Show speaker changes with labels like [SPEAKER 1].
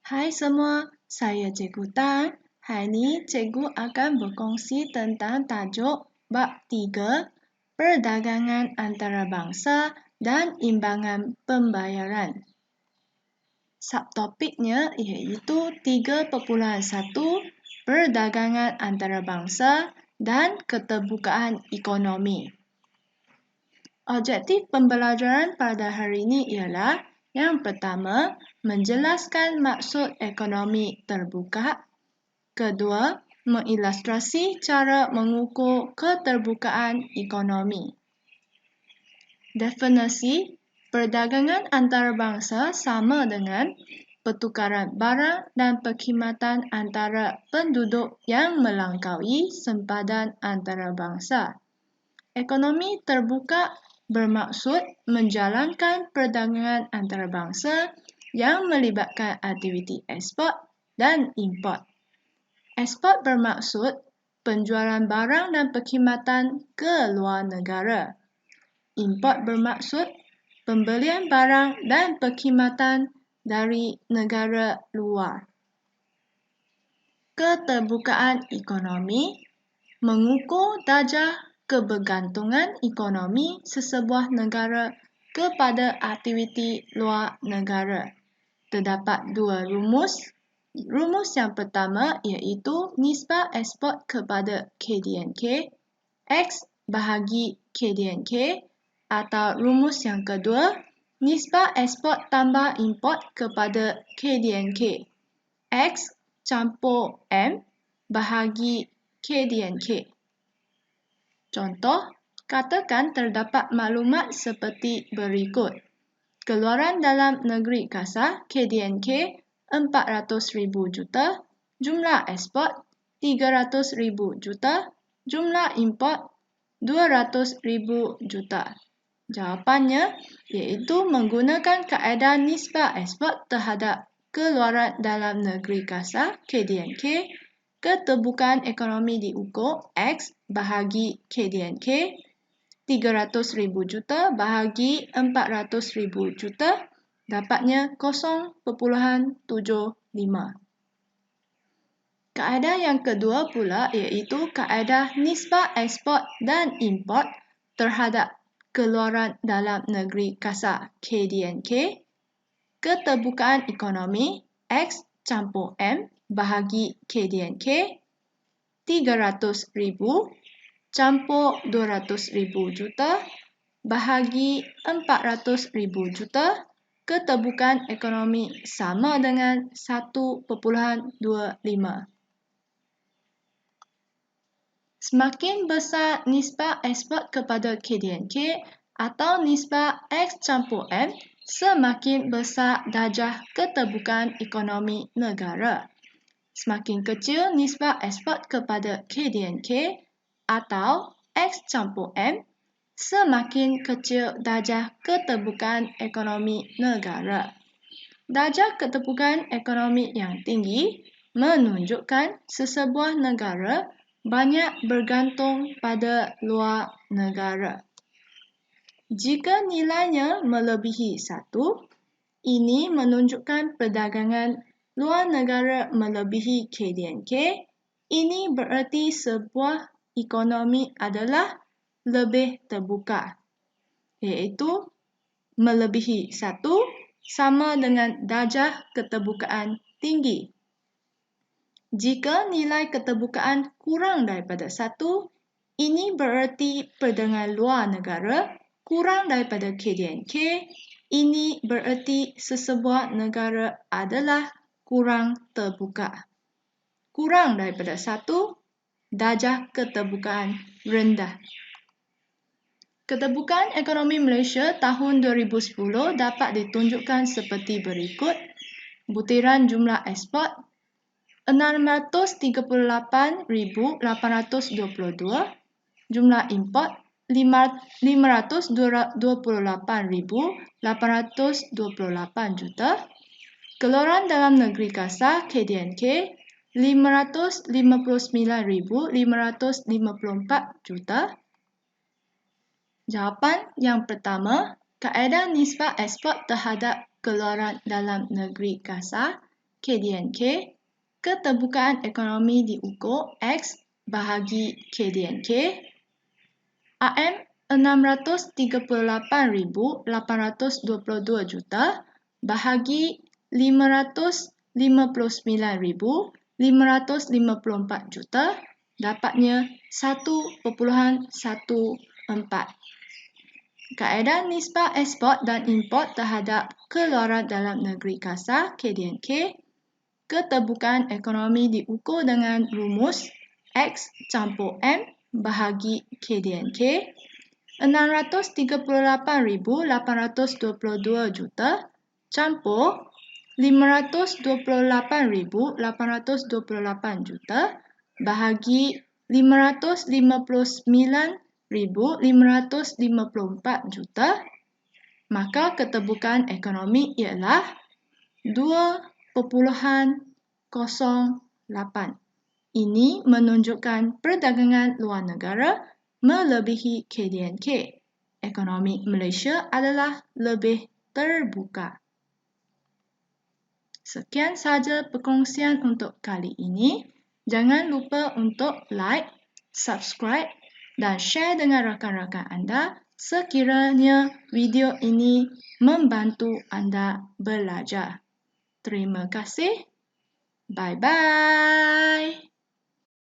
[SPEAKER 1] Hai semua, saya Cikgu Tan. Hari ini Cikgu akan berkongsi tentang tajuk Bab 3, Perdagangan Antarabangsa dan Imbangan Pembayaran. Subtopiknya iaitu 3.1 Perdagangan Antarabangsa dan Keterbukaan Ekonomi. Objektif pembelajaran pada hari ini ialah yang pertama, menjelaskan maksud ekonomi terbuka. Kedua, mengilustrasi cara mengukur keterbukaan ekonomi. Definisi perdagangan antarabangsa sama dengan pertukaran barang dan perkhidmatan antara penduduk yang melangkaui sempadan antarabangsa. Ekonomi terbuka bermaksud menjalankan perdagangan antarabangsa yang melibatkan aktiviti ekspor dan import. Ekspor bermaksud penjualan barang dan perkhidmatan ke luar negara. Import bermaksud pembelian barang dan perkhidmatan dari negara luar. Keterbukaan ekonomi mengukur darjah kebergantungan ekonomi sesebuah negara kepada aktiviti luar negara. Terdapat dua rumus. Rumus yang pertama iaitu nisbah ekspor kepada KDNK, X bahagi KDNK, atau rumus yang kedua, nisbah ekspor tambah import kepada KDNK, X campur M bahagi KDNK. Contoh, katakan terdapat maklumat seperti berikut. Keluaran dalam negeri kasar KDNK 400,000 juta, jumlah ekspor 300,000 juta, jumlah import 200,000 juta. Jawapannya iaitu menggunakan kaedah nisbah ekspor terhadap keluaran dalam negeri kasar KDNK, keterbukaan ekonomi diukur X bahagi KDNK, 300,000 juta bahagi 400,000 juta, dapatnya 0.75. Kaedah yang kedua pula iaitu kaedah nisbah ekspor dan import terhadap keluaran dalam negeri kasar KDNK, keterbukaan ekonomi X campur M bahagi KDNK, 300,000 campur 200,000 juta bahagi 400,000 juta, keterbukaan ekonomi sama dengan 1.25. Semakin besar nisbah ekspor kepada KDNK atau nisbah X campur M, semakin besar darjah keterbukaan ekonomi negara. Semakin kecil nisbah ekspor kepada KDNK atau X campur M, semakin kecil darjah keterbukaan ekonomi negara. Darjah keterbukaan ekonomi yang tinggi menunjukkan sesebuah negara banyak bergantung pada luar negara. Jika nilainya melebihi 1, ini menunjukkan perdagangan luar negara melebihi KDNK. Ini bererti sebuah ekonomi adalah lebih terbuka, iaitu melebihi 1 sama dengan darjah keterbukaan tinggi. Jika nilai keterbukaan kurang daripada 1, ini bererti perdagangan luar negara kurang daripada KDNK. Ini bererti sesebuah negara adalah kurang terbuka. Kurang daripada 1, darjah keterbukaan rendah. Keterbukaan ekonomi Malaysia tahun 2010 dapat ditunjukkan seperti berikut. Butiran jumlah ekspor 638,822, jumlah import 528,828 juta, keluaran dalam negeri kasar KDNK 559,554 juta. Jawapan yang pertama, kaedah nisbah ekspor terhadap keluaran dalam negeri kasar KDNK, keterbukaan ekonomi diukur X bahagi KDNK, AM 638,822 juta bahagi 559,554 juta dapatnya 1,14. Kaedah nisbah ekspor dan import terhadap keluaran dalam negeri kasar KDNK, keterbukaan ekonomi diukur dengan rumus X campur M bahagi KDNK, 638,822 juta campur 528,828 juta bahagi 559,554 juta, maka keterbukaan ekonomi ialah 2,08. Ini menunjukkan perdagangan luar negara melebihi KDNK. Ekonomi Malaysia adalah lebih terbuka. Sekian sahaja perkongsian untuk kali ini. Jangan lupa untuk like, subscribe dan share dengan rakan-rakan anda sekiranya video ini membantu anda belajar. Terima kasih. Bye-bye.